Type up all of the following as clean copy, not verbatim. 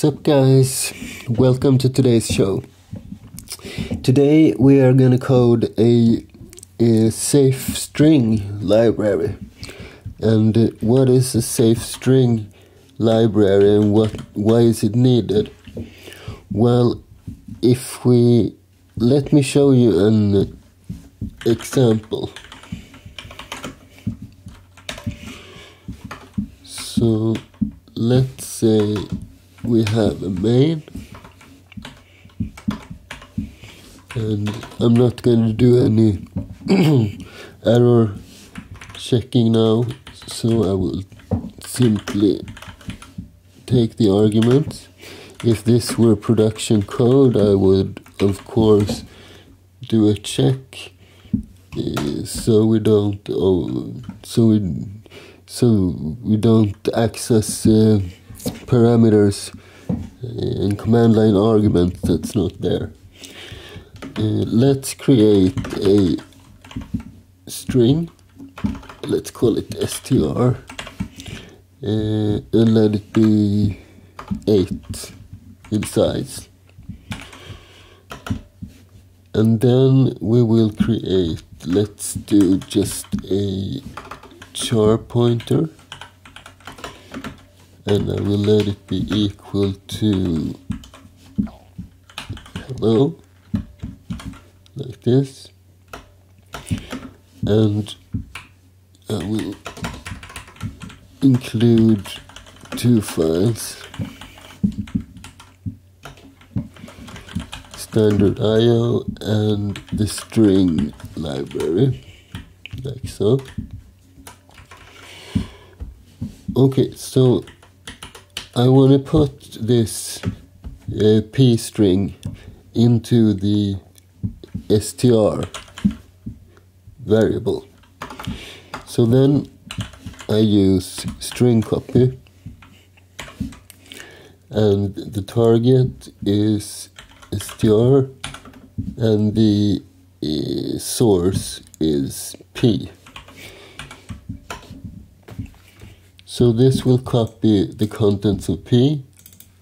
What's up, guys? Welcome to today's show. Today we are gonna code a safe string library. And what is a safe string library and why is it needed? Well, let me show you an example. So let's say we have a main, and I'm not going to do any error checking now, so I will simply take the arguments. If this were production code, I would of course do a check so we don't access parameters and command line arguments that's not there. Let's create a string. Let's call it str and let it be 8 in size. And then we will create, let's do just a char pointer, and I will let it be equal to hello, like this, and I will include 2 files, standard IO and the string library, like so. Okay, so I want to put this p string into the str variable. So then I use string copy, and the target is str and the source is p. So this will copy the contents of p,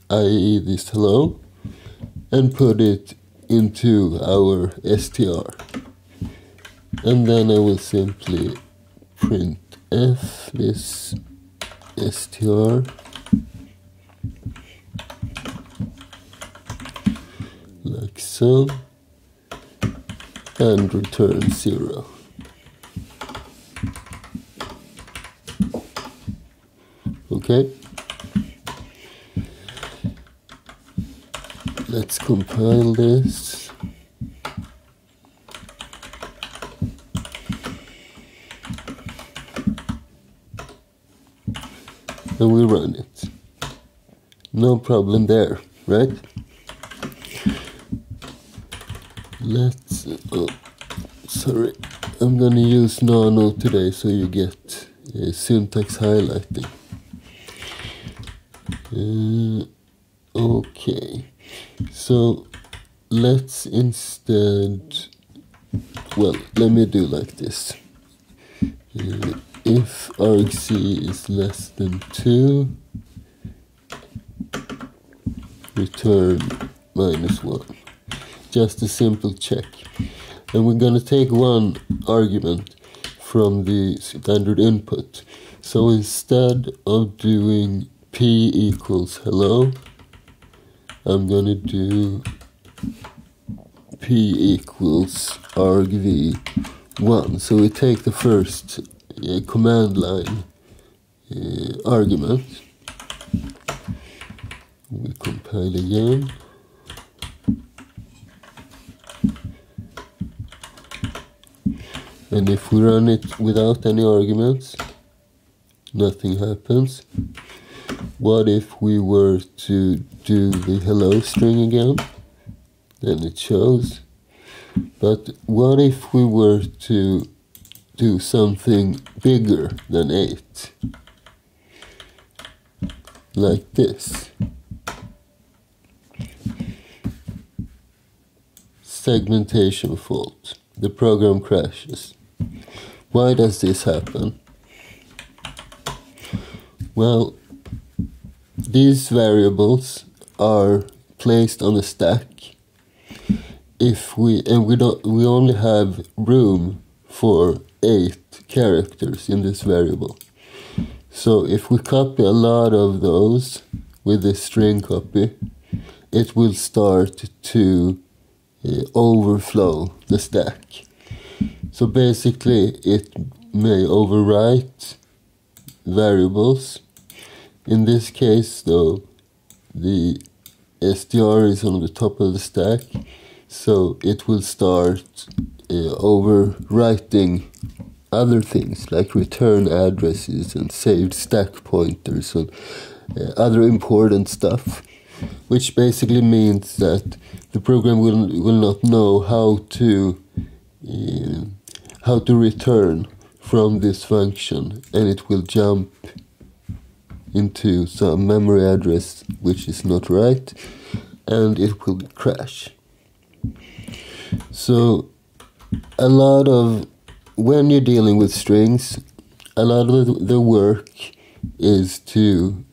i.e. this hello, and put it into our str. And then I will simply print f this str like so, and return 0. Okay, let's compile this. And we run it. No problem there, right? Sorry, I'm gonna use nano today so you get syntax highlighting. Okay, so let's instead, well, let me do like this. If argc is less than 2, return -1. Just a simple check. And we're going to take one argument from the standard input. So instead of doing p equals hello, I'm going to do p equals argv1. So we take the first command line argument. We compile again. And if we run it without any arguments, nothing happens. What if we were to do the hello string again? Then it shows. But what if we were to do something bigger than 8? Like this. Segmentation fault. The program crashes. Why does this happen? Well, these variables are placed on a stack, we only have room for 8 characters in this variable. So if we copy a lot of those with this string copy, it will start to overflow the stack. So basically it may overwrite variables. In this case though, the str is on the top of the stack, so it will start overwriting other things like return addresses and saved stack pointers and other important stuff, which basically means that the program will not know how to return from this function, and it will jump into some memory address which is not right, and it will crash. So when you're dealing with strings, a lot of the work is to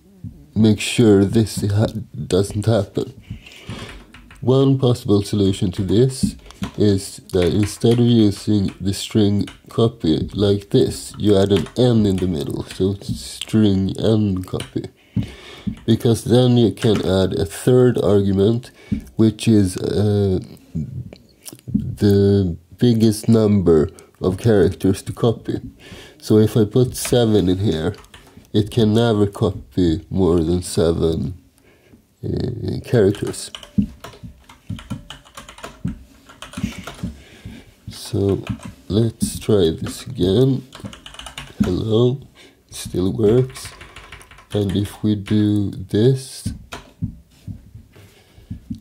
make sure this doesn't happen. One possible solution to this is that instead of using the string copy like this, you add an n in the middle, so it's string n copy. Because then you can add a third argument, which is the biggest number of characters to copy. So if I put 7 in here, it can never copy more than 7 characters. So let's try this again. Hello, it still works. And if we do this,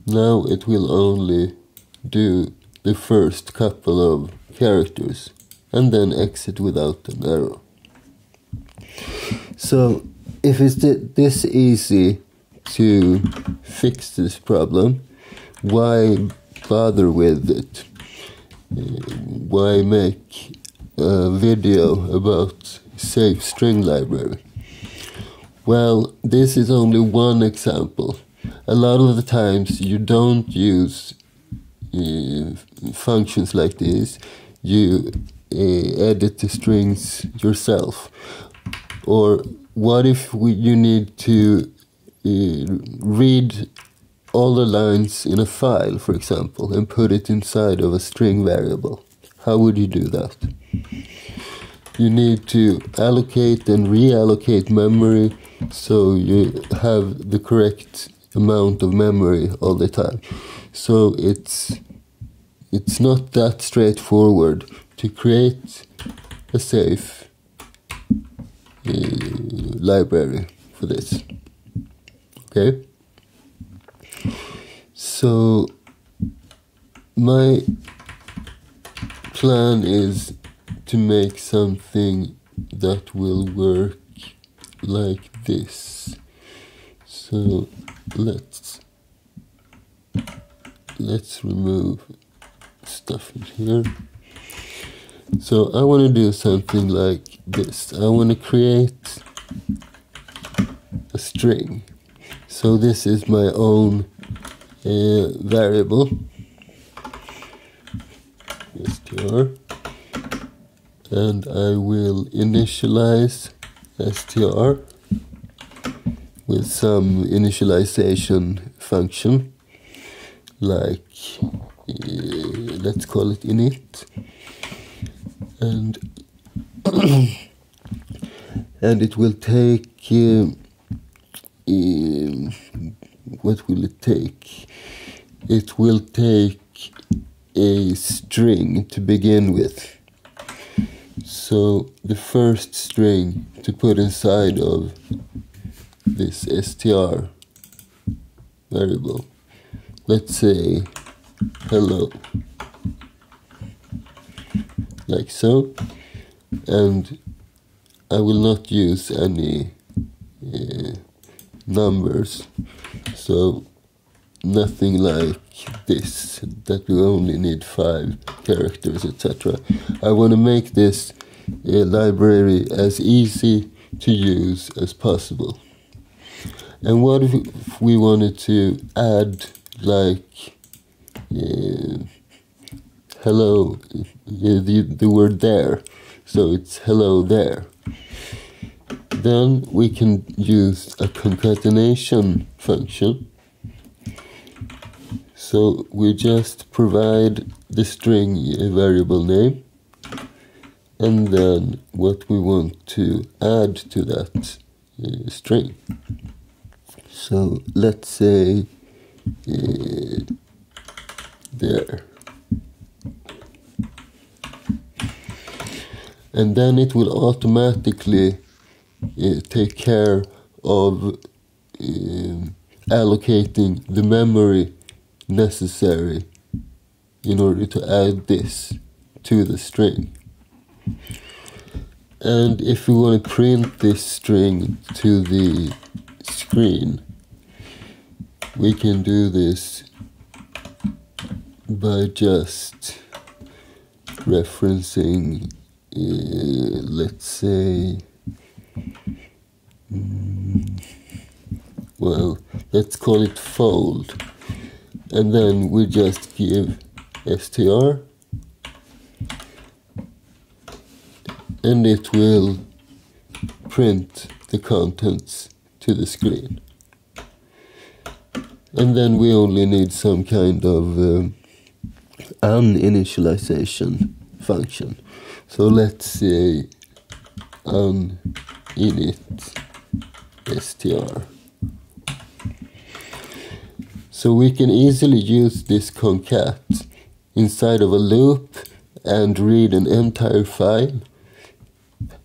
now it will only do the first couple of characters and then exit without an arrow. So if it's this easy to fix this problem, why bother with it? Why make a video about safe string library? Well, this is only one example. A lot of the times you don't use functions like this. You edit the strings yourself. Or what if you need to read all the lines in a file, for example, and put it inside of a string variable? How would you do that? You need to allocate and reallocate memory so you have the correct amount of memory all the time. So it's not that straightforward to create a safe library for this. Okay? So my plan is to make something that will work like this. So let's remove stuff in here. So I want to do something like this. I want to create a string. So this is my own variable, str, and I will initialize str with some initialization function, like let's call it init, and and it will take what will it take? It will take a string to begin with. So the first string to put inside of this str variable, let's say hello, like so, and I will not use any numbers, so nothing like this, that we only need 5 characters, etc. I want to make this library as easy to use as possible. And what if we wanted to add like hello, the word there, so it's hello there. Then we can use a concatenation function. So we just provide the string a variable name, and then what we want to add to that string. So let's say there. And then it will automatically take care of allocating the memory necessary in order to add this to the string. And if we want to print this string to the screen, we can do this by just referencing, let's say, well, let's call it fold, and then we just give str, and it will print the contents to the screen. And then we only need some kind of uninitialization function. So let's say uninit str. So we can easily use this concat inside of a loop and read an entire file.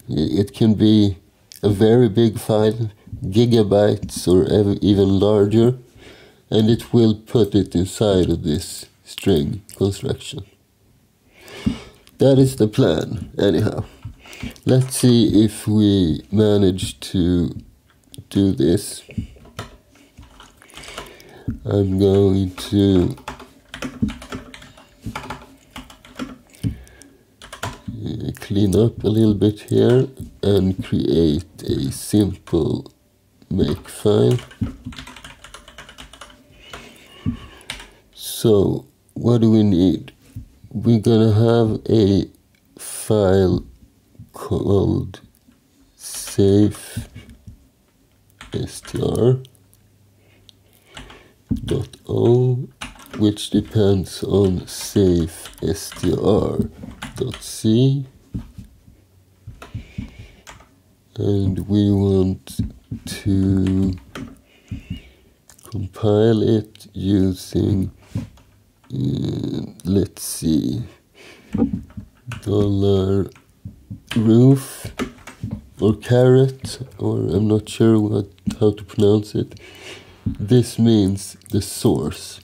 It can be a very big file, gigabytes or even larger, and it will put it inside of this string construction. That is the plan, anyhow. Let's see if we manage to do this. I'm going to clean up a little bit here and create a simple Makefile. So what do we need? We're gonna have a file called safestr.o, which depends on safestr.c, and we want to compile it using let's see, $roof or caret, or I'm not sure how to pronounce it. This means the source,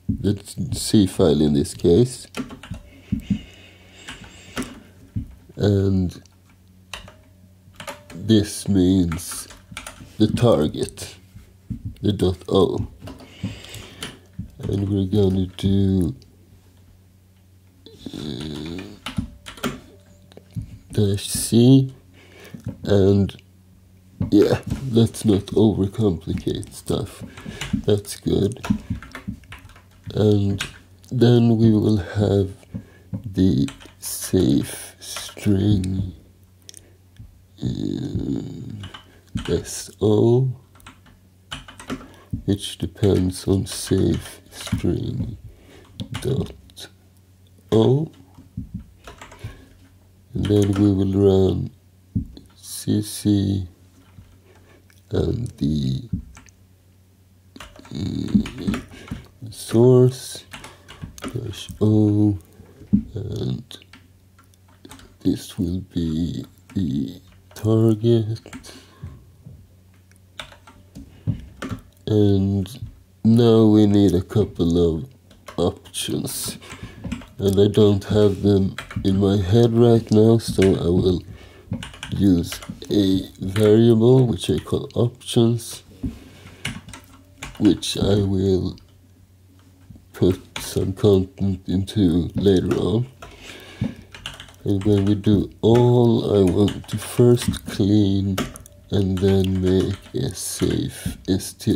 the C file in this case, and this means the target, the .o. And we're going to do -c, and yeah, let's not overcomplicate stuff. That's good. And then we will have the safe string SO, which depends on safe string .o, and then we will run cc and the source -o, and this will be the target. And now we need a couple of options, and I don't have them in my head right now, so I will use a variable which I call options, which I will put some content into later on. And when we do all, I want to first clean and then make a safe str.so.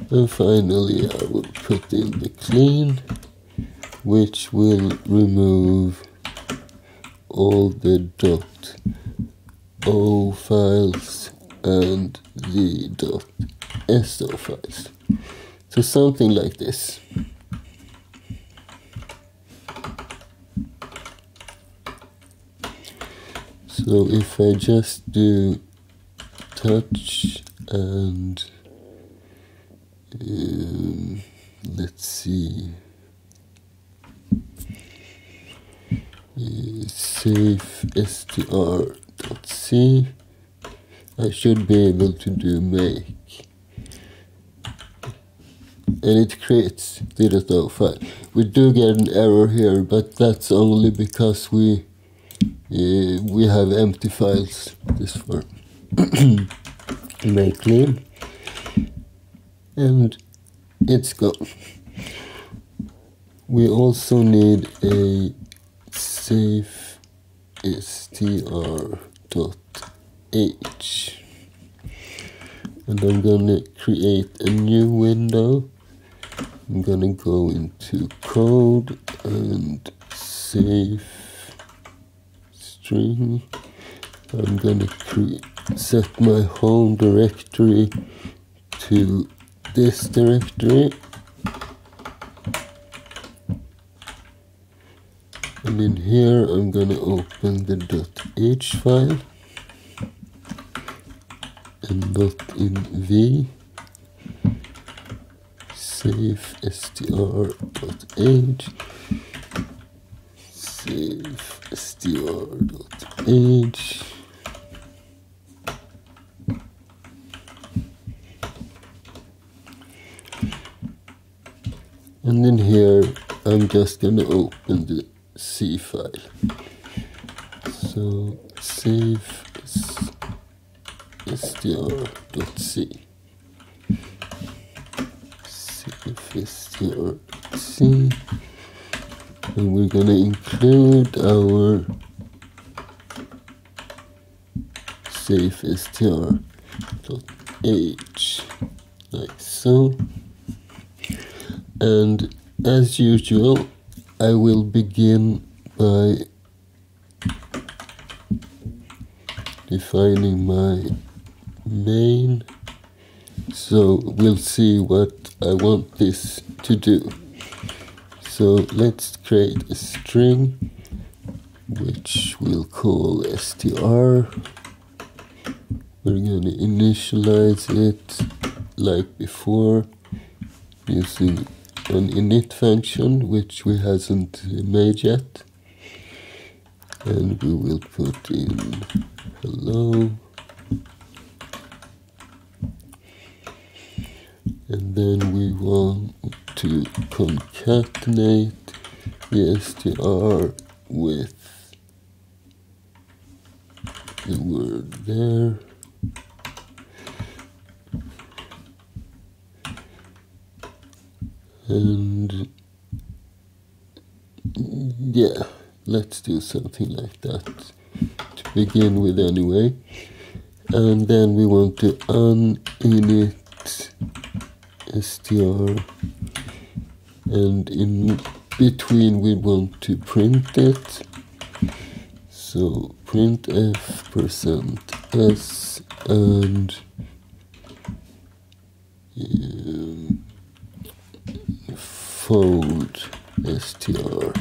And finally I will put in the clean, which will remove all the .o files and the .so files. So something like this. So if I just do touch and let's see, safe str.c, I should be able to do make, and it creates the .o file. We do get an error here, but that's only because we have empty files. This for make clean, and it's gone. We also need a safe str.h, and I'm gonna create a new window. I'm gonna go into code and safe string. I'm gonna set my home directory to this directory, and in here I'm gonna open the .h file and .env, safe str.h, safe str.h, and in here I'm just gonna open the C file. So safe str.c, safe str.c, and we're gonna include our safe str.h like so. And as usual, I will begin by defining my main. So we'll see what I want this to do. So let's create a string which we'll call str. We're going to initialize it like before using an init function which we hasn't made yet, and we will put in hello, and then we want to concatenate the str with the word there. And yeah, let's do something like that to begin with anyway. And then we want to uninit str, and in between we want to print it. So printf %s and fold str.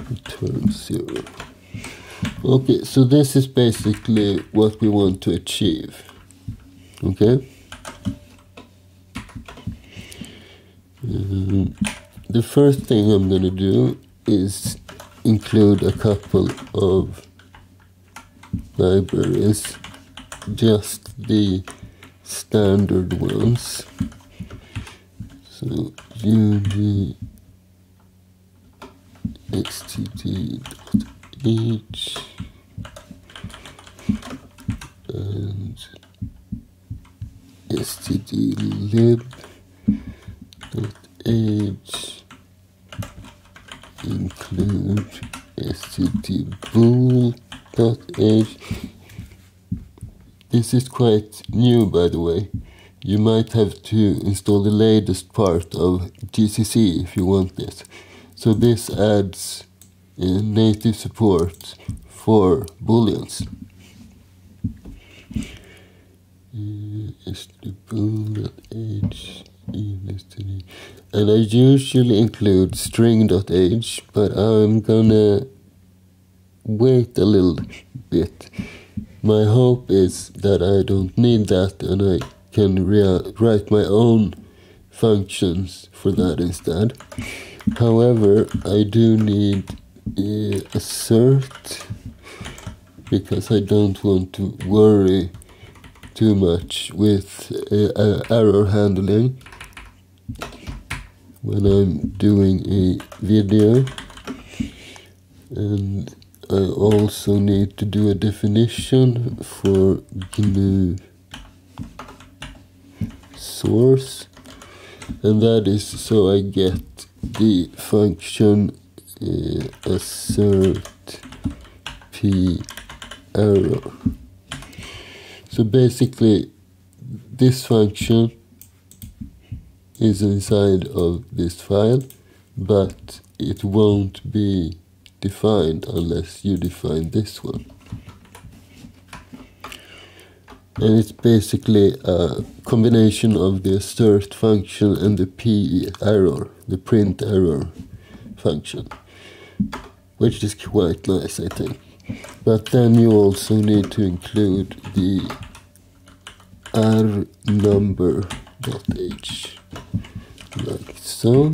Return 0. Okay, so this is basically what we want to achieve. Okay. The first thing I'm going to do is include a couple of libraries, just the standard ones. So uni std.h and stdlib age include stbool.age. This is quite new, by the way. You might have to install the latest part of GCC if you want this. So this adds native support for booleans. stbool.age, and I usually include string.age, but I'm gonna wait a little bit. My hope is that I don't need that and I can write my own functions for that instead. However, I do need assert because I don't want to worry too much with error handling when I'm doing a video. And I also need to do a definition for GNU source, and that is so I get the function assert p error. So basically this function is inside of this file, but it won't be defined unless you define this one. And it's basically a combination of the assert function and the p error, the print error function, which is quite nice, I think. But then you also need to include the rnumber.h, like so.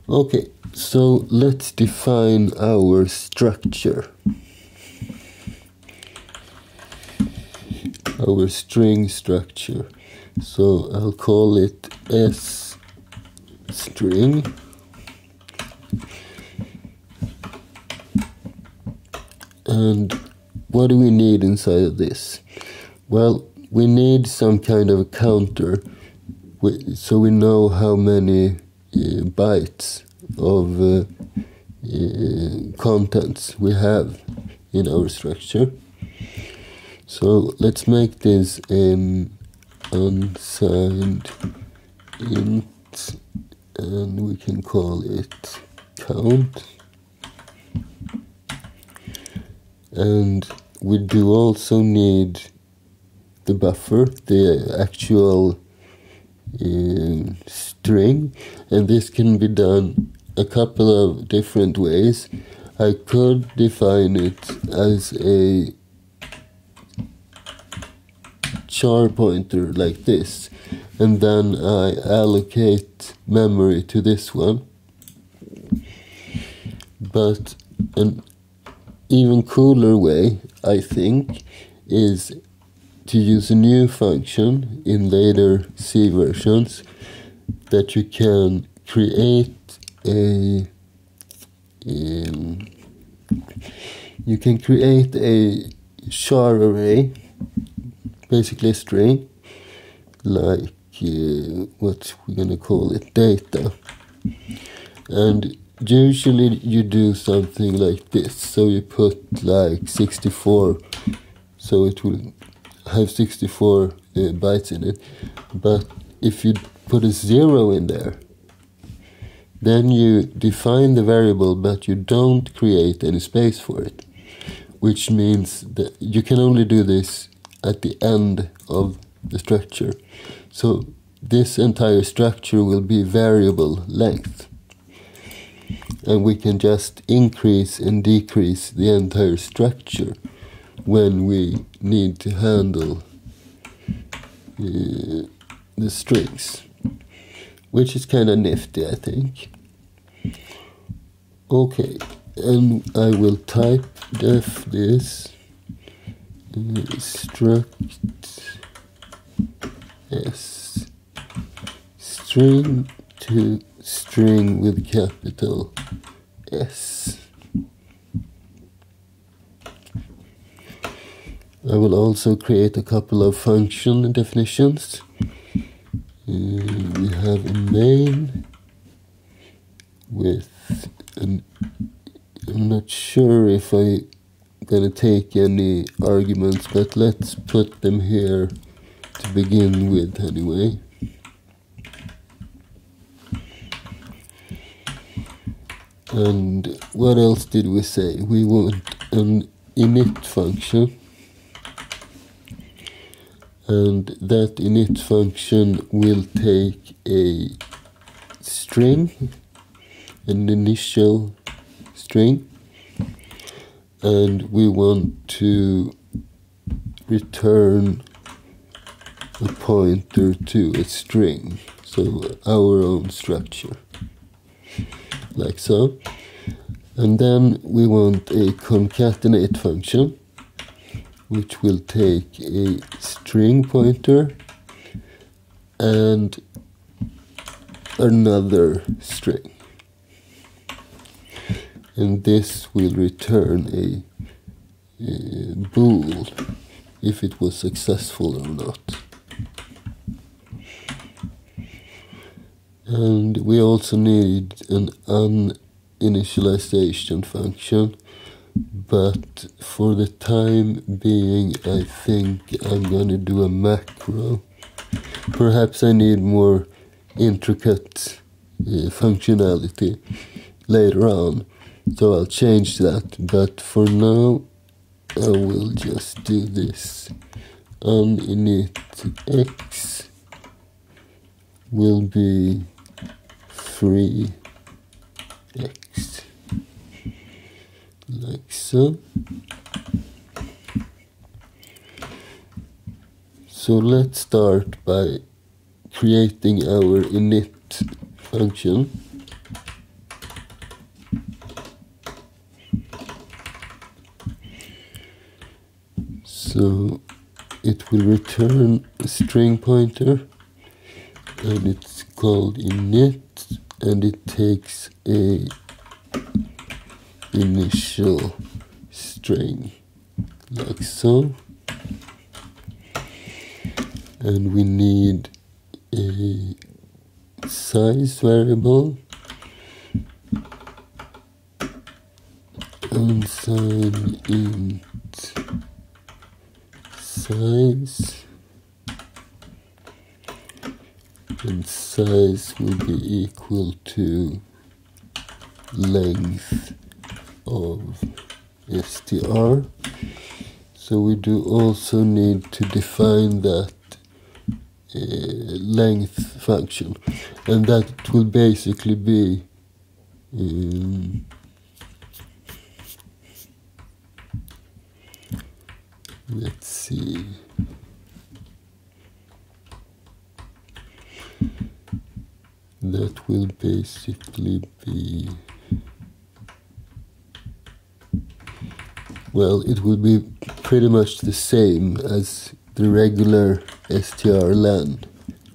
Okay, so let's define our structure, our string structure. So I'll call it s-string. And what do we need inside of this? Well, we need some kind of a counter so we know how many bytes of contents we have in our structure. So let's make this an unsigned int, and we can call it count. And we do also need the buffer, the actual string, and this can be done a couple of different ways. I could define it as a char pointer like this, and then I allocate memory to this one. But an even cooler way, I think, is to use a new function in later C versions that you can create a char array, basically a string, like what we're gonna call it, data. And usually you do something like this, so you put like 64, so it will have 64 bytes in it. But if you put a 0 in there, then you define the variable but you don't create any space for it, which means that you can only do this at the end of the structure. So this entire structure will be variable length, and we can just increase and decrease the entire structure when we need to handle the strings, which is kind of nifty, I think. Okay, and I will type def this struct s string to string with capital S. I will also create a couple of function definitions. We have a main with an, I'm not sure if I'm gonna take any arguments, but let's put them here to begin with anyway. And what else did we say? We want an init function, and that init function will take a string, an initial string, and we want to return a pointer to a string, so our own structure, like so. And then we want a concatenate function, which will take a string pointer and another string, and this will return a bool if it was successful or not. And we also need an uninitialization function, but for the time being I think I'm gonna do a macro. Perhaps I need more intricate functionality later on, so I'll change that, but for now I will just do this. Uninit x will be free x, like so. So let's start by creating our init function. So it will return a string pointer, and it's called init, and it takes a initial string, like so. And we need a size variable, unsigned int size, and size will be equal to length of str. So we do also need to define that length function, and that will basically be let's see, that will basically be, well, it will be pretty much the same as the regular strlen,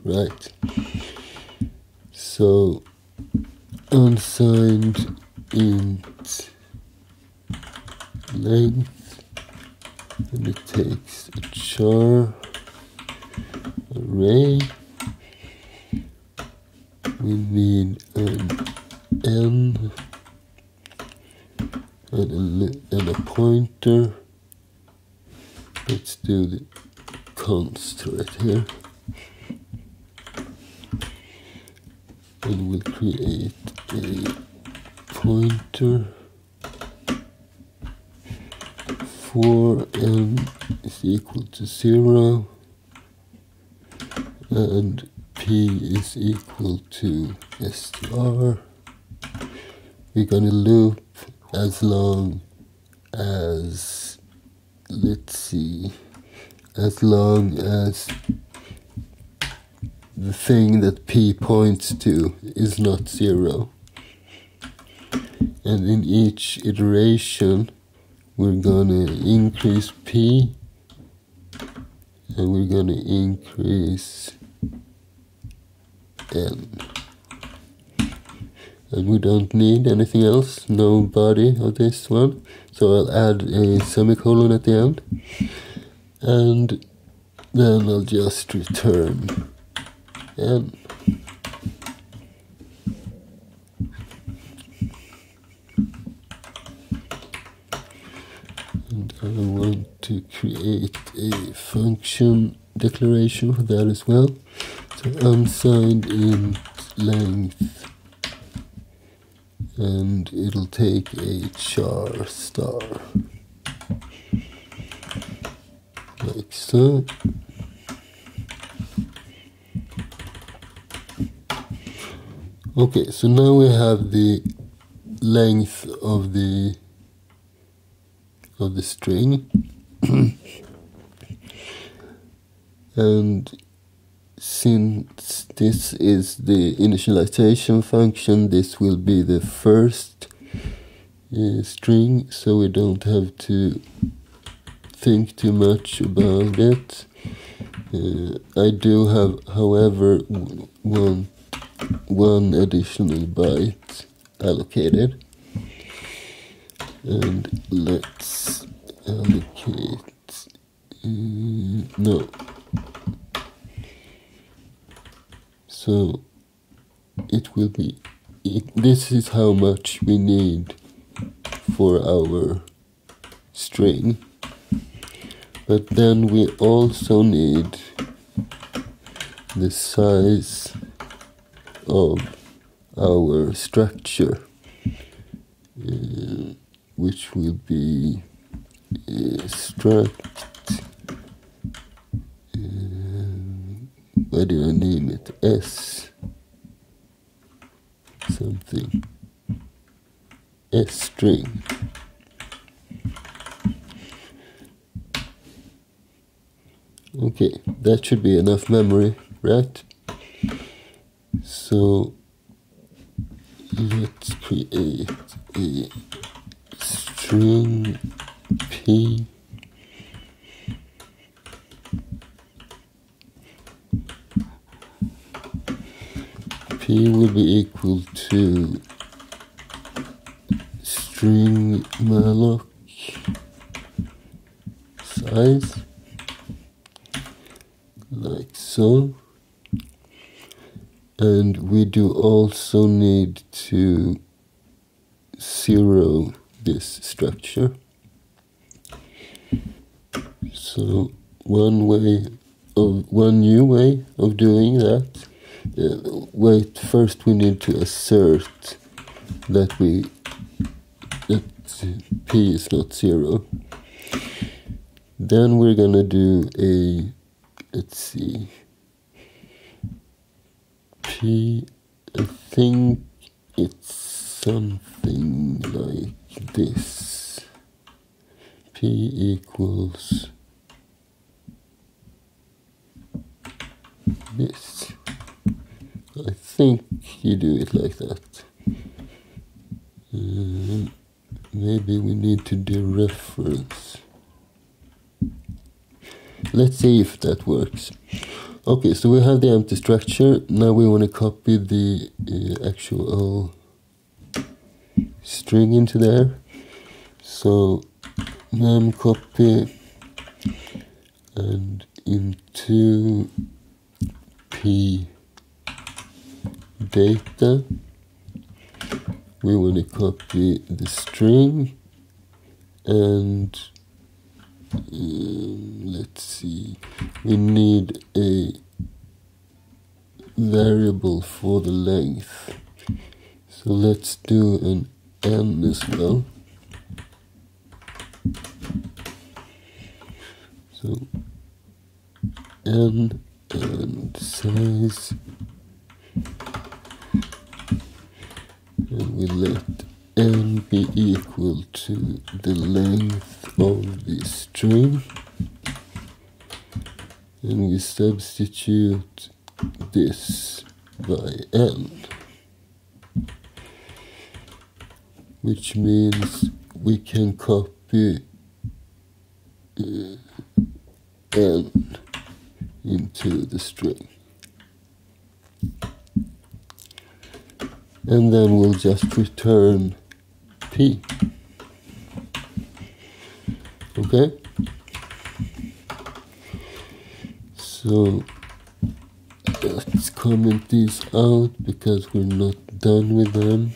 right? So unsigned int length, and it takes a char array. We need an n and a pointer. Let's do the const right here, and we'll create a pointer for n is equal to 0 and p is equal to str. We're gonna loop as long as, let's see, as long as the thing that p points to is not 0. And in each iteration we're gonna increase p, and we're gonna increase n. And we don't need anything else, no body of this one, so I'll add a semicolon at the end, and then I'll just return n. to create a function declaration for that as well. So unsigned int length, and it'll take a char star, like so. Okay, so now we have the length of the string. And since this is the initialization function, this will be the first string, so we don't have to think too much about it. I do have, however, one additional byte allocated, and let's allocate no. So it will be, this is how much we need for our string, but then we also need the size of our structure, which will be struct, what do I name it? S something, S string. Okay, that should be enough memory, right? So let's create a string p . P will be equal to string malloc size, like so. And we do also need to zero this structure. So one new way of doing that, first we need to assert that p is not 0. Then we're gonna do a, let's see, p, I think it's something like this. P equals this. I think you do it like that. Maybe we need to dereference. Let's see if that works. Okay, so we have the empty structure. Now we want to copy the actual string into there. So memcpy and into p data. We want to copy the string, and let's see, we need a variable for the length. So let's do an n as well. So n and size, and we let n be equal to the length of the string, and we substitute this by n, which means we can copy n into the string. And then we'll just return p. Okay? So let's comment these out because we're not done with them.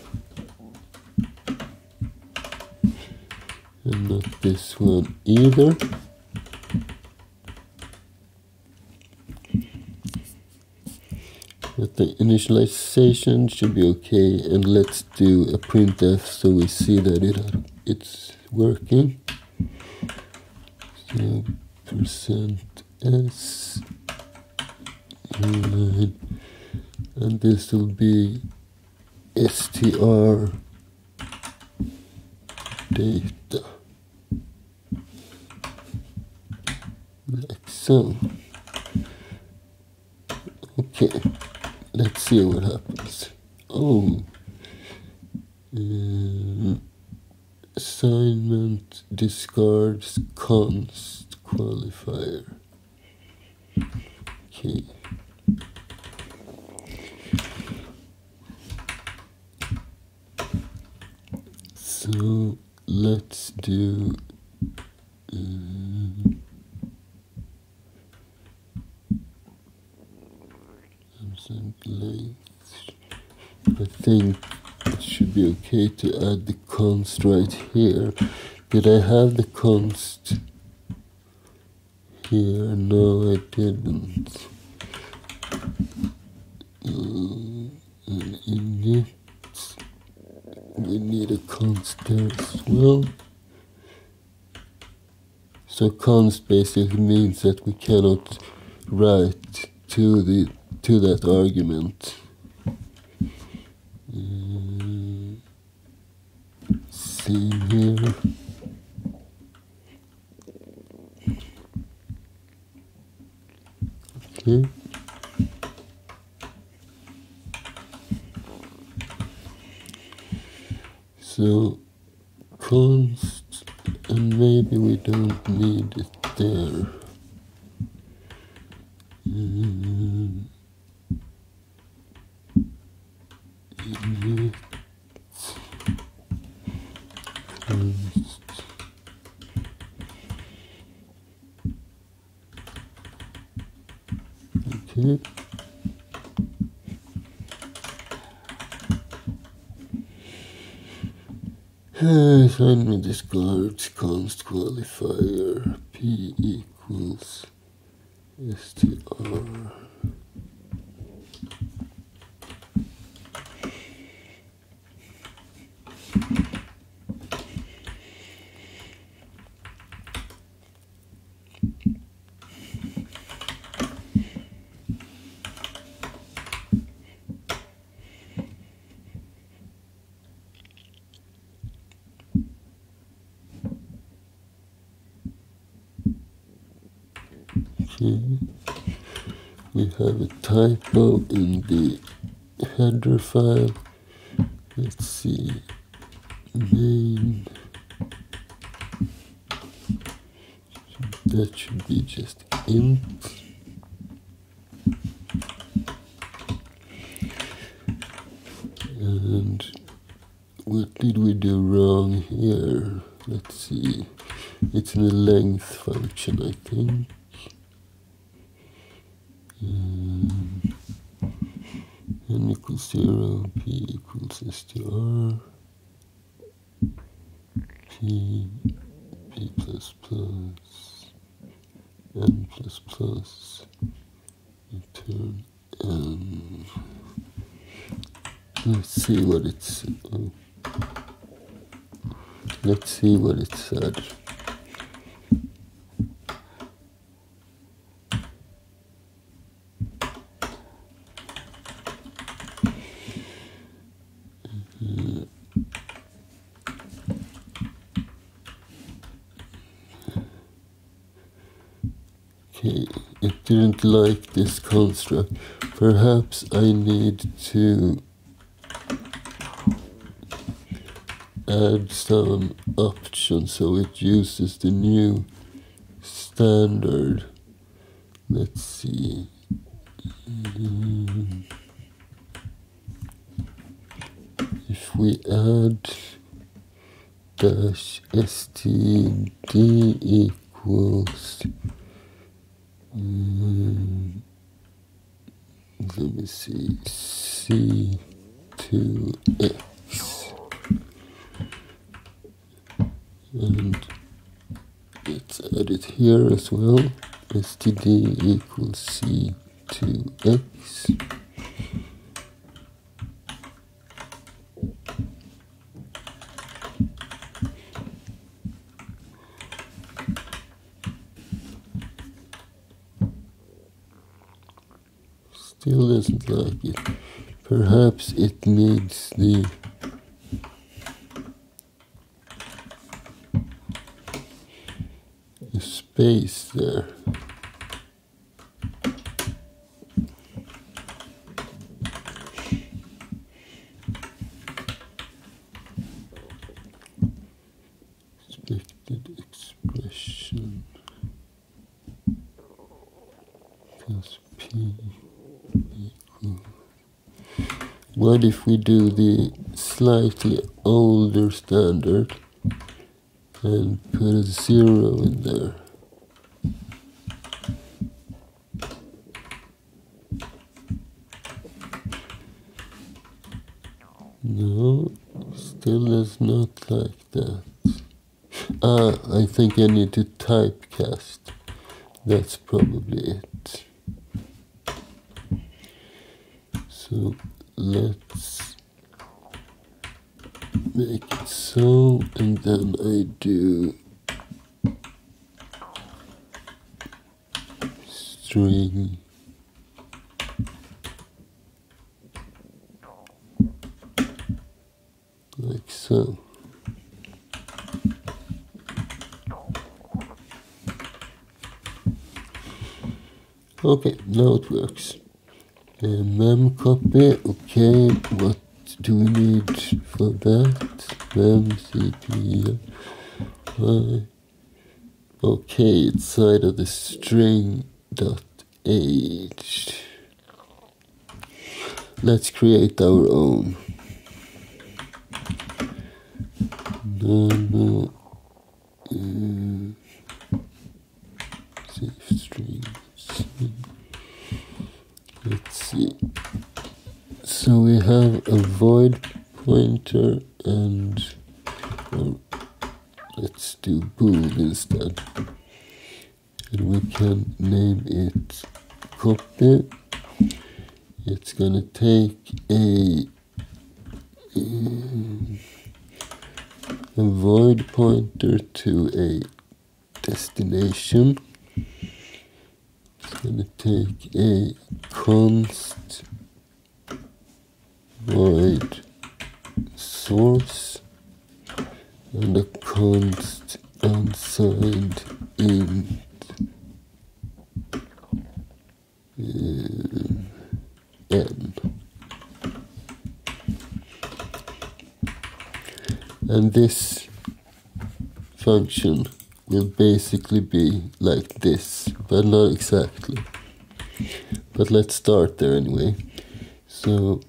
And not this one either. But the initialization should be okay, and let's do a printf so we see that it's working. So %s line, and this will be str data, like so. Okay, let's see what happens. Oh, assignment discards const qualifier. Okay. So let's do length. I think it should be okay to add the const right here. Did I have the const here? No, I didn't. And init, we need a const there as well. So const basically means that we cannot write to that argument. Same here. Okay. So const, and maybe we don't need it there. Init const. Okay. Assignment discards const qualifier p equals str. Okay. We have a typo in the header file. Let's see, main, that should be just int. And what did we do wrong here? Let's see, it's in the length function, I think. N equals 0, p equals str, p plus plus, n plus plus, return n. Let's see what it's. Let's see what it said. Okay, it didn't like this construct. Perhaps I need to add some options so it uses the new standard. Let's see. If we add dash std equals let me see, C2x, and let's add it here as well, std equals C2x. Still doesn't like it. Perhaps it needs the space there. Expected expression plus p equal. What if we do the slightly older standard and put a 0 in there? No, still does not like that. I think I need to typecast. That's probably it. So let's make it so, and then I do string like so. Okay, now it works. Memcpy, okay, what do we need for that? Memcpy, okay, it's side of the string.h. Let's create our own. No, safe string. Let's see. So we have a void pointer and let's do bool instead. And we can name it copy. It's gonna take a void pointer to a destination. It's gonna take a const void source and a const unsigned int n. And this function will basically be like this, but not exactly. But let's start there anyway. So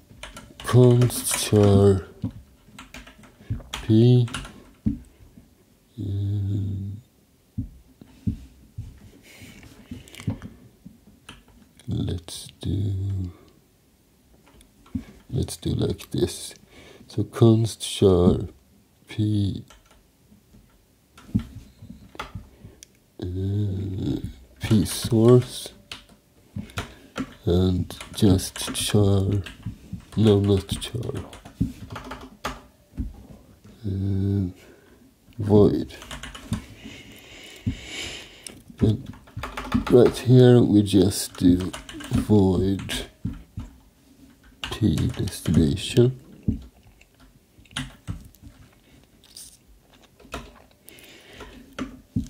const char p let's do like this. So const char p p source and just char, no, not char, void. And right here we just do void p destination.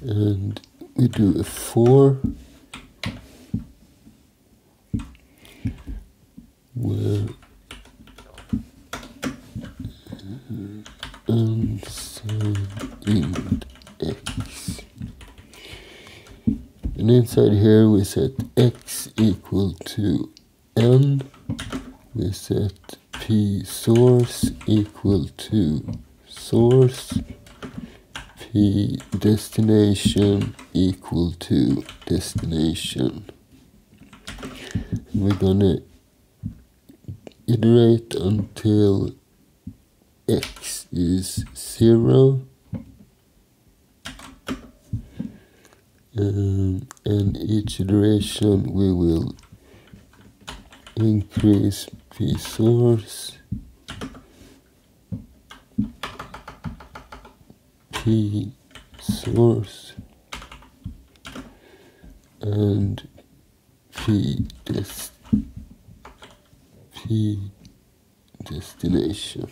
And we do a for where unsigned int x. And inside here we set x equal to n. We set p source equal to source. P destination equal to destination. We're gonna iterate until x is 0, and each iteration we will increase p source, p source, and p p destination.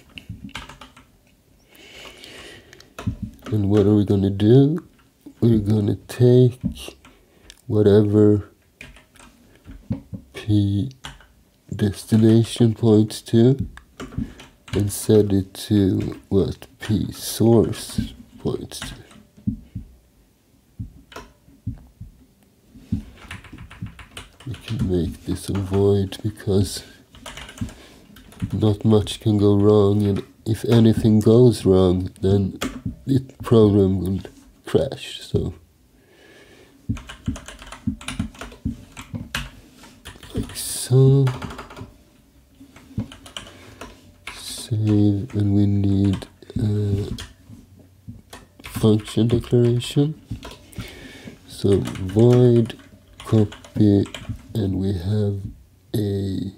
And what are we going to do? We're going to take whatever p destination points to and set it to what p source points to. We can make this a void because not much can go wrong, and if anything goes wrong, then the program will crash. So like so. Save, and we need a function declaration. So void copy, and we have a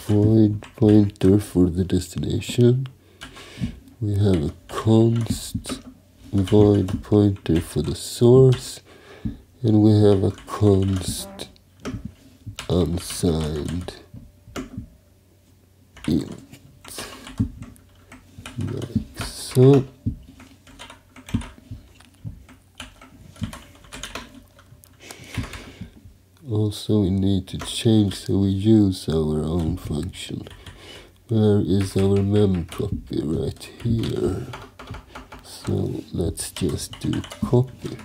void pointer for the destination. We have a const void pointer for the source, and we have a const unsigned int, like so. Also, we need to change so we use our own function. Where is our memcpy? Right here. So let's just do copy.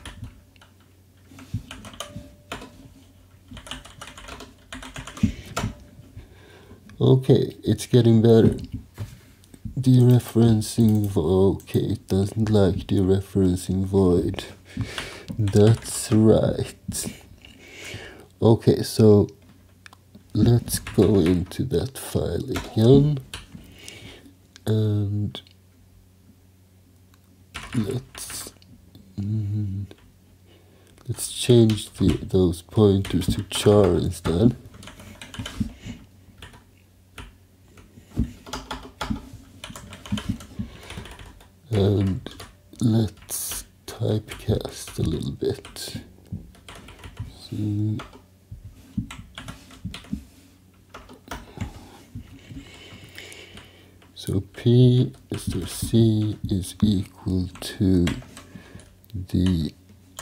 Okay, it's getting better. Dereferencing, okay, it doesn't like dereferencing void. That's right. Okay, so let's go into that file again, and let's change those pointers to char instead. And let's typecast a little bit. So P C is equal to the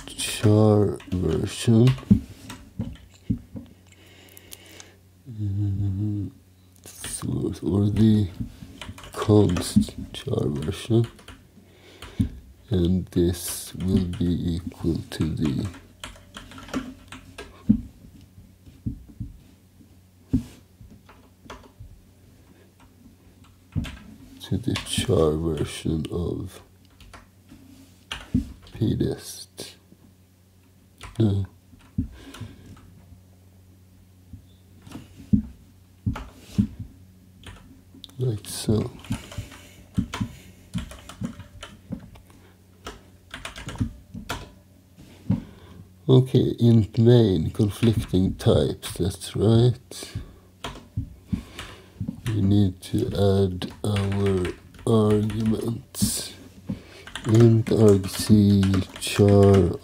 char version, or the const char version, and this will be equal to the char version of pdest. No. Like so. Okay, int main, conflicting types, that's right. We need to add our arguments. Int argc char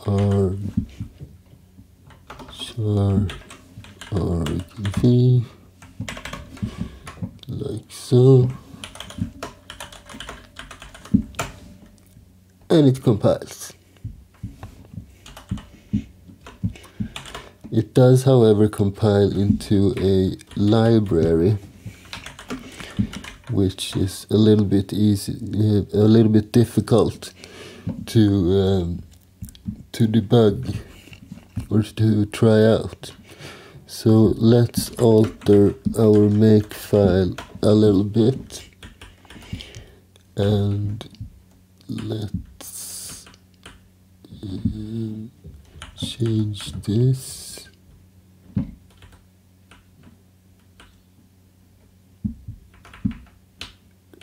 argv, like so. And it compiles. It does, however, compile into a library, which is a little bit difficult to debug or to try out. So let's alter our Makefile a little bit, and let's change this.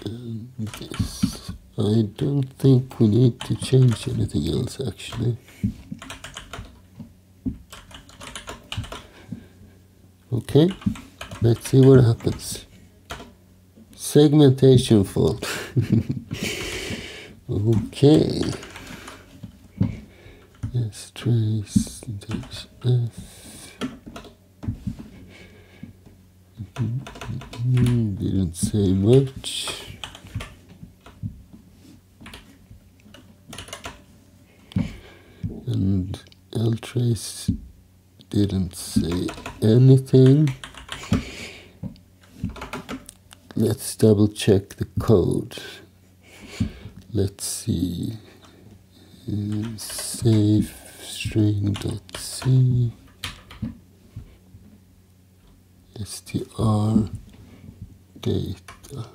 And this. I don't think we need to change anything else, actually. Okay, let's see what happens. Segmentation fault. Okay. Let's trace F. Didn't say much. And ltrace didn't say anything. Let's double check the code. Let's see. Save string.c str data.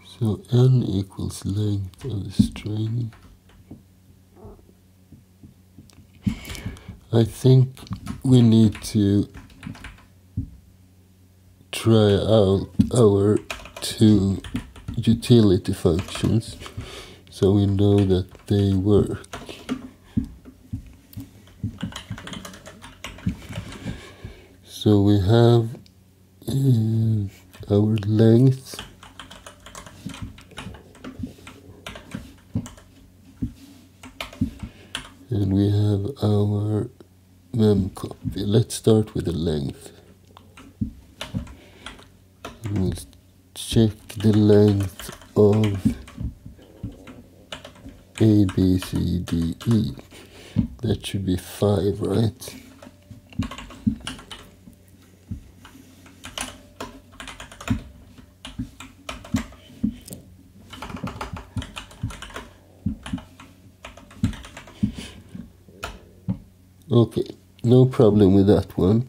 So n equals length of the string. I think we need to try out our two utility functions so we know that they work. So we have our length, and we have our memcpy. Let's start with the length. We'll check the length of A, B, C, D, E. That should be 5, right? Okay, no problem with that one.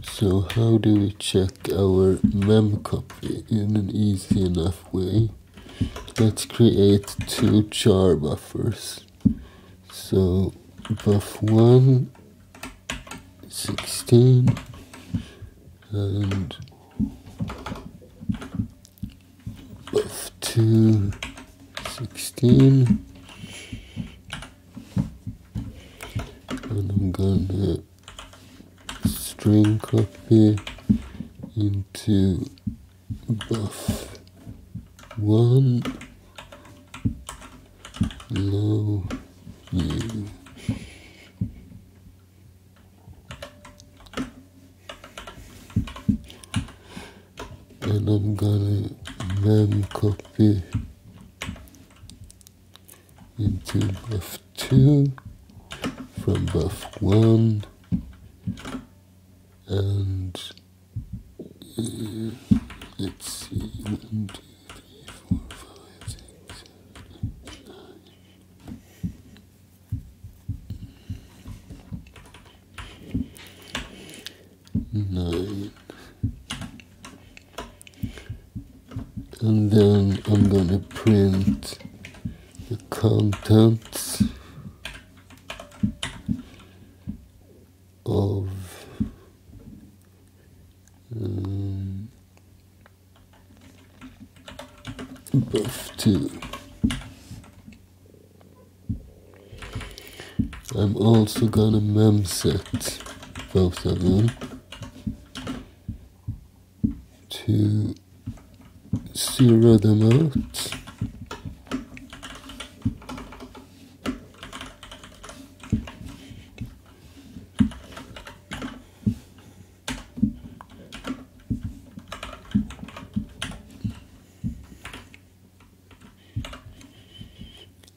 So how do we check our memcpy in an easy enough way? Let's create 2 char buffers. So buff1 16 and buff2 16, and I'm gonna string copy into buff1 low new. And I'm gonna memcpy into buff2 from buff1 and let's see, 1, 2, 3, 4, 5, 6, 7, 8, 9. And then I'm gonna print the contents of buff2. I'm also gonna memset both of them to 0 them out.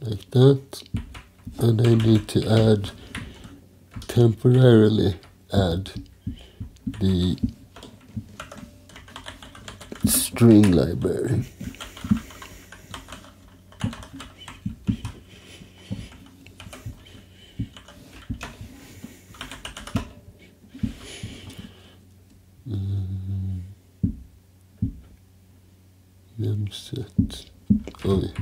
Like that, and I need to temporarily add the string library. Memset. Oh, yeah.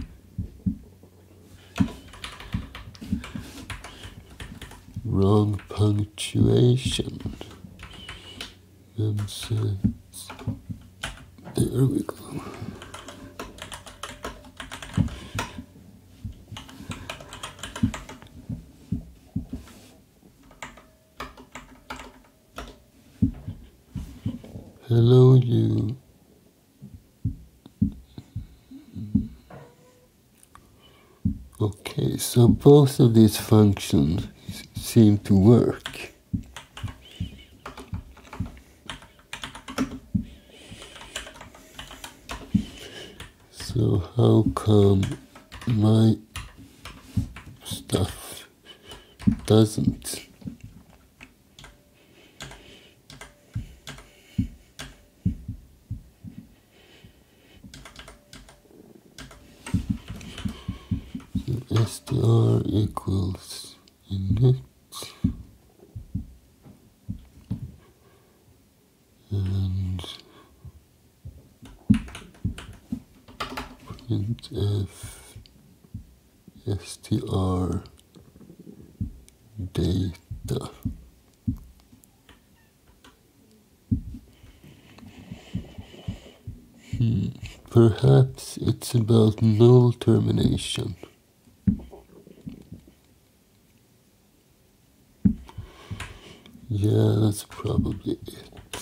Wrong punctuation. Memset. There we go. hello you. Okay, so both of these functions seem to work. So how come my stuff doesn't? So str equals init and printf str data. Perhaps it's about null termination. Yeah, that's probably it.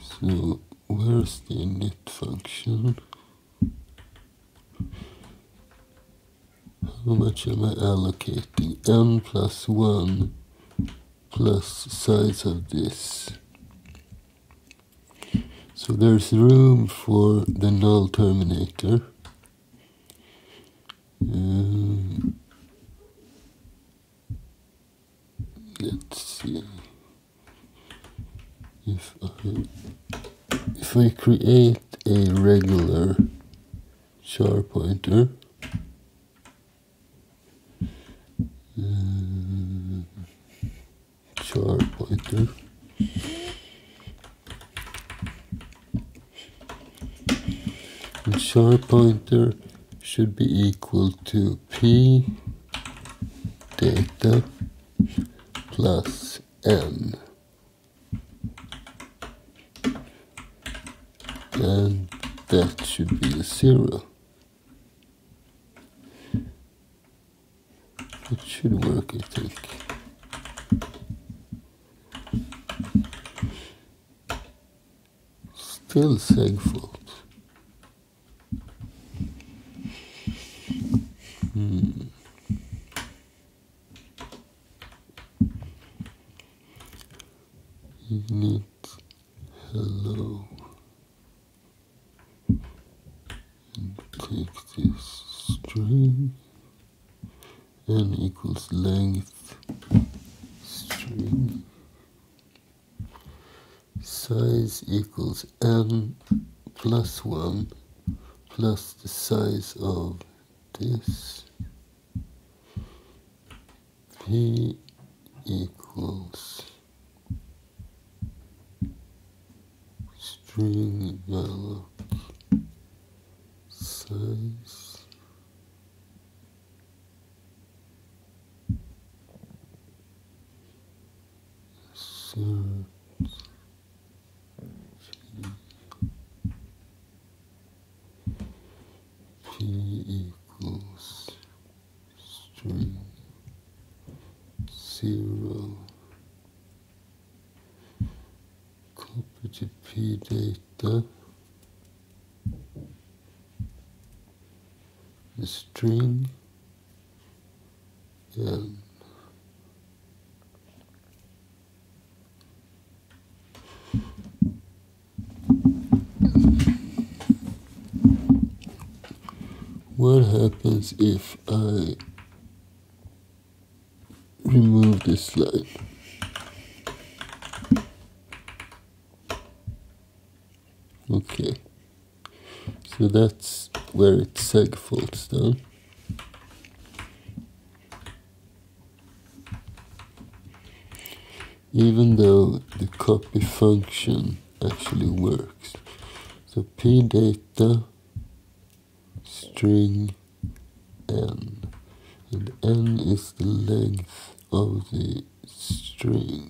So where's the init function? How much am I allocating? N plus 1 plus size of this. So there's room for the null terminator. Let's see. If I create a regular char pointer, and char pointer should be equal to p data plus n, and that should be a 0. It should work, I think. Still segfault. Init hello. And take this string. N equals length string. Size equals n plus 1 plus the size of this. P equals string malloc size assert P equals string 0. Copy to P data. The string n. What happens if I remove this line? Okay, so that's where it segfaults down. Even though the copy function actually works. So p data string n, and n is the length of the string.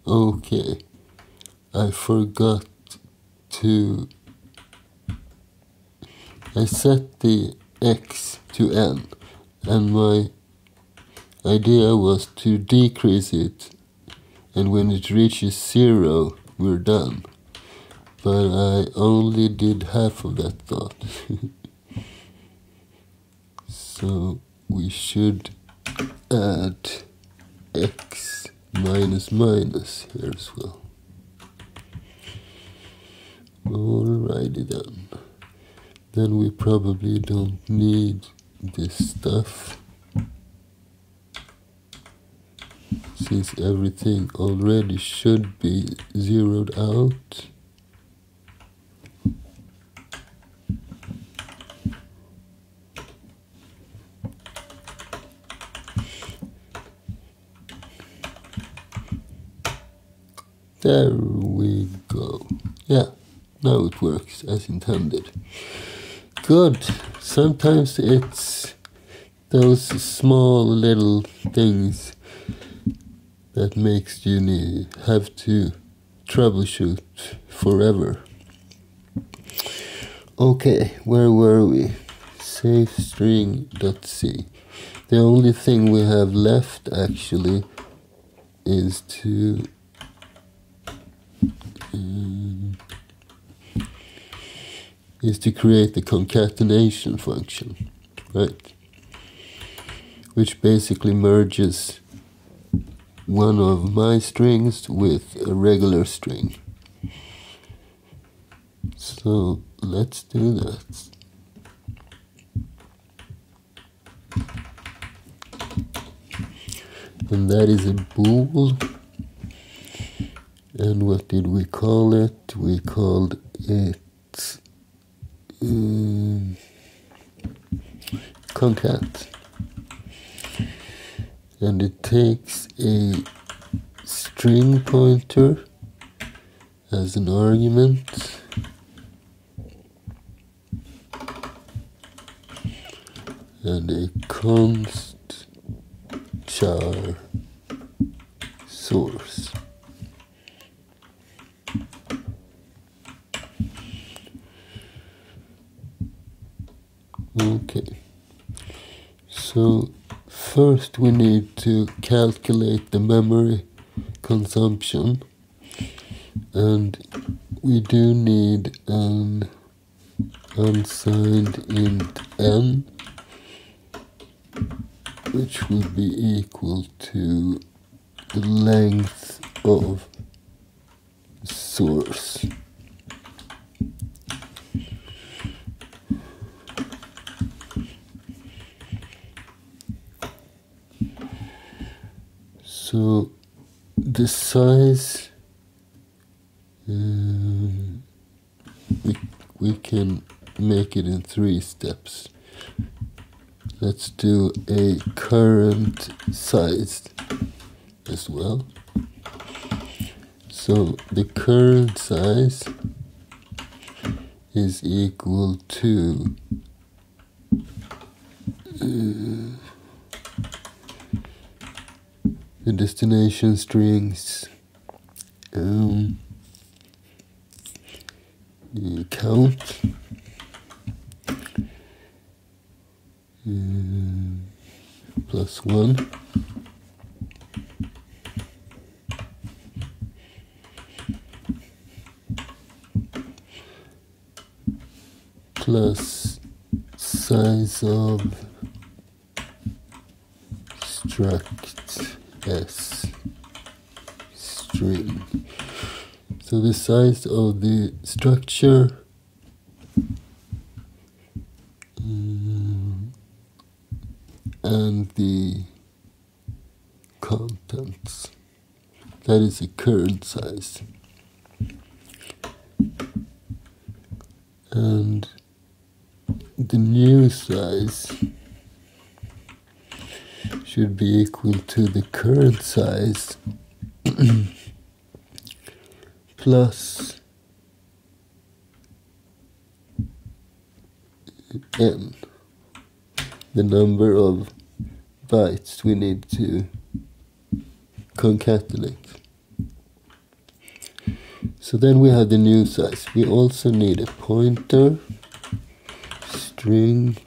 Okay. I forgot to... I set the x to n, and my idea was to decrease it, and when it reaches 0, we're done. But I only did half of that thought. So we should add x minus minus here as well. Alrighty then. Then we probably don't need this stuff, since everything already should be zeroed out. There we go. Yeah, now it works as intended. Good. Sometimes it's those small little things that makes you have to troubleshoot forever. Okay, where were we? Safestring.c. The only thing we have left actually is to create the concatenation function, right? Which basically merges one of my strings with a regular string. So let's do that. And that is a bool. And what did we call it? We called it concat. And it takes a string pointer as an argument, and a const char source. Okay, so first we need to calculate the memory consumption, and we do need an unsigned int n, which will be equal to the length of source. So the size, we can make it in 3 steps. Let's do a current size as well. So the current size is equal to the destination strings count plus 1 plus size of struct s string. So the size of the structure and the contents, that is the current size. And the new size should be equal to the current size plus n, the number of bytes we need to concatenate. So then we have the new size. We also need a pointer, string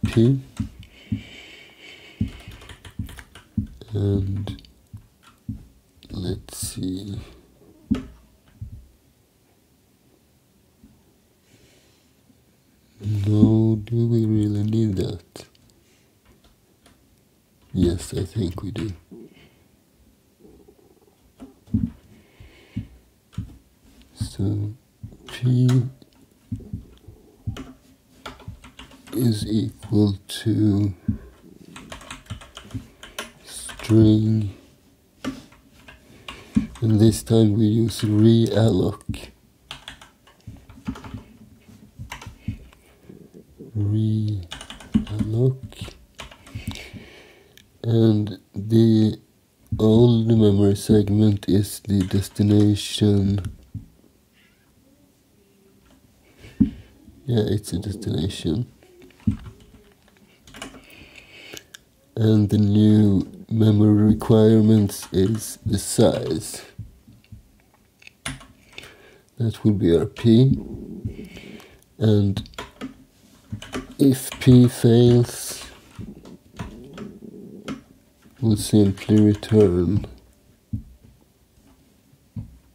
p, and let's see. No, do we really need that? Yes, I think we do. So p is equal to string, and this time we use realloc. And the old memory segment is the destination. Yeah, it's a destination. And the new memory requirements is the size. That will be our p. And if p fails, we'll simply return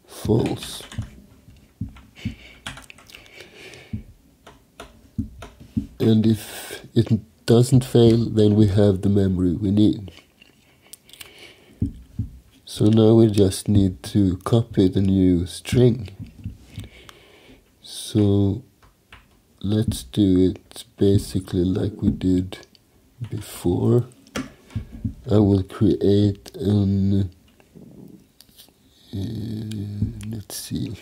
false. And if it doesn't fail, then we have the memory we need. So now we just need to copy the new string. So let's do it basically like we did before. I will create an let's see.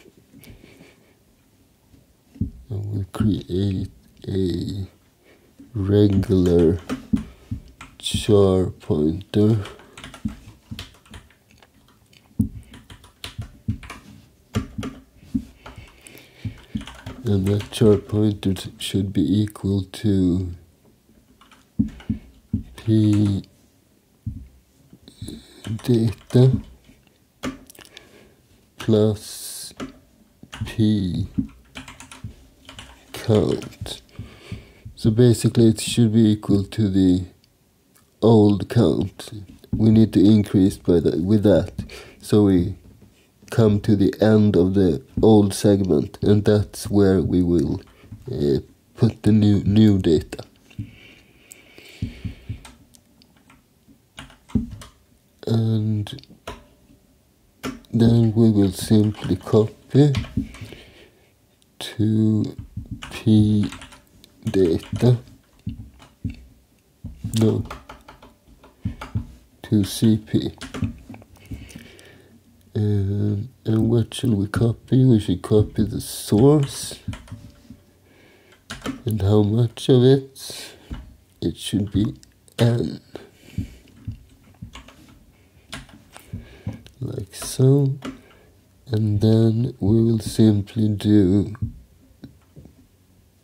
I will create a regular char pointer. And that char pointer should be equal to p data plus p count. So basically it should be equal to the old count. We need to increase by with that, so we come to the end of the old segment, and that's where we will put the new data. And then we will simply copy to p data, no, to cp. And what should we copy? We should copy the source. And how much of it? It should be n. Like so. And then we will simply do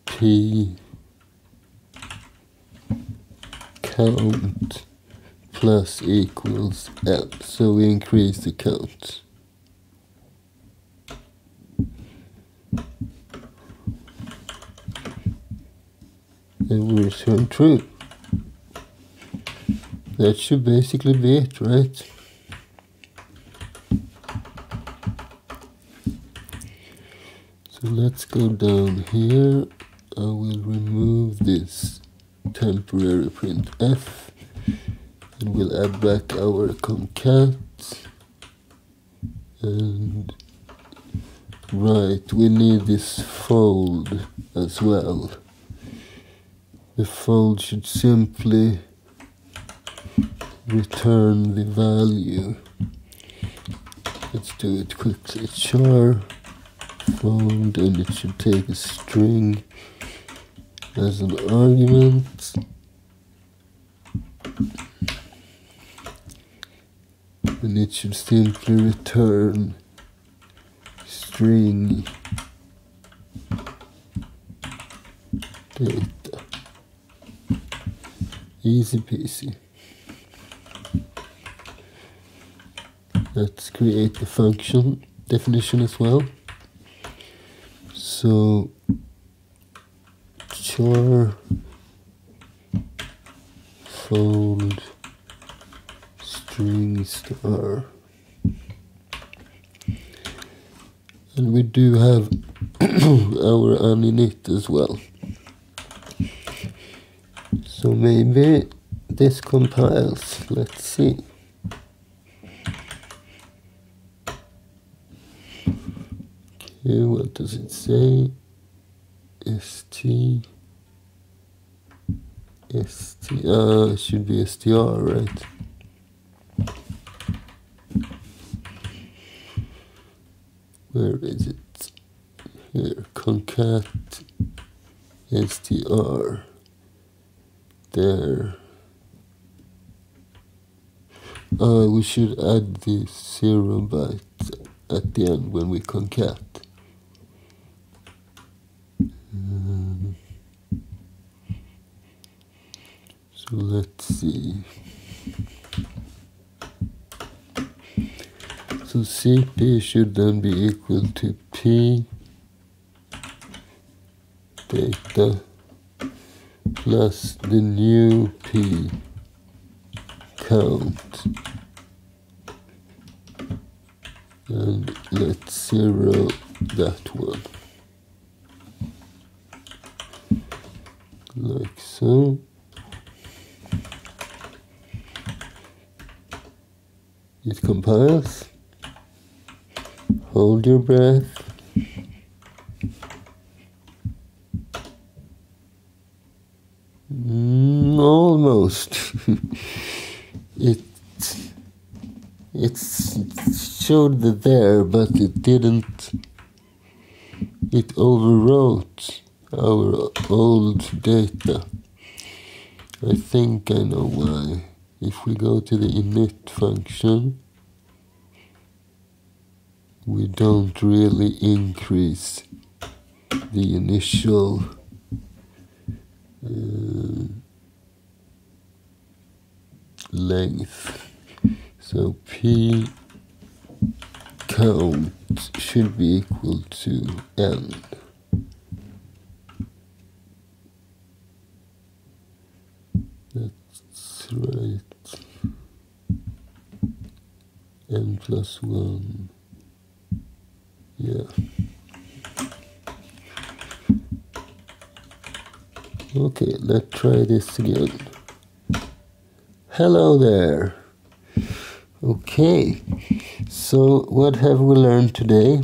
p count plus equals n. So we increase the count. And we return true. That should basically be it, right? So let's go down here. I will remove this temporary printf, and we'll add back our concat. And right, we need this fold as well. The fold should simply return the value. Let's do it quickly. Char fold, and it should take a string as an argument. And it should simply return string data. Easy peasy. let's create the function definition as well. So char fold string star, and we do have our un-init as well. So maybe this compiles. Let's see. Okay, what does it say? It should be str, right? Where is it? Here, concat str. There. We should add the 0 byte at the end when we concat. So let's see. So cp should then be equal to p data plus the new p count, and let's 0 that one, like so. It compiles. Hold your breath. Almost. It showed the there, but it didn't. It overwrote our old data. I think I know why. If we go to the init function, we don't really increase the initial length. So p count should be equal to n. That's right. N plus 1. Yeah. Okay, let's try this again. Hello there. Okay, so what have we learned today?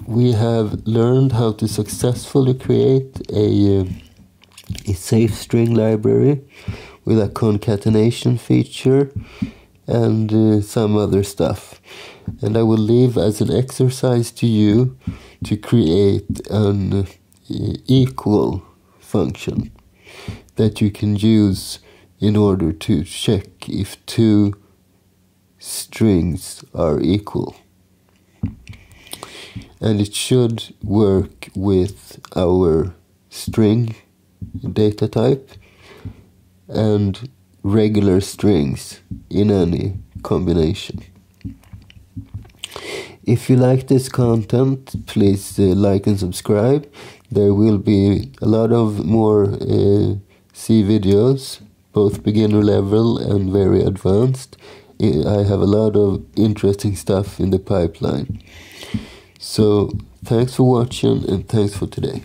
We have learned how to successfully create a safe string library with a concatenation feature and some other stuff. And I will leave as an exercise to you to create an equal function that you can use in order to check if two strings are equal. And it should work with our string data type and regular strings in any combination. If you like this content, please like and subscribe. There will be a lot of more C videos, both beginner level and very advanced. I have a lot of interesting stuff in the pipeline. So thanks for watching and thanks for today.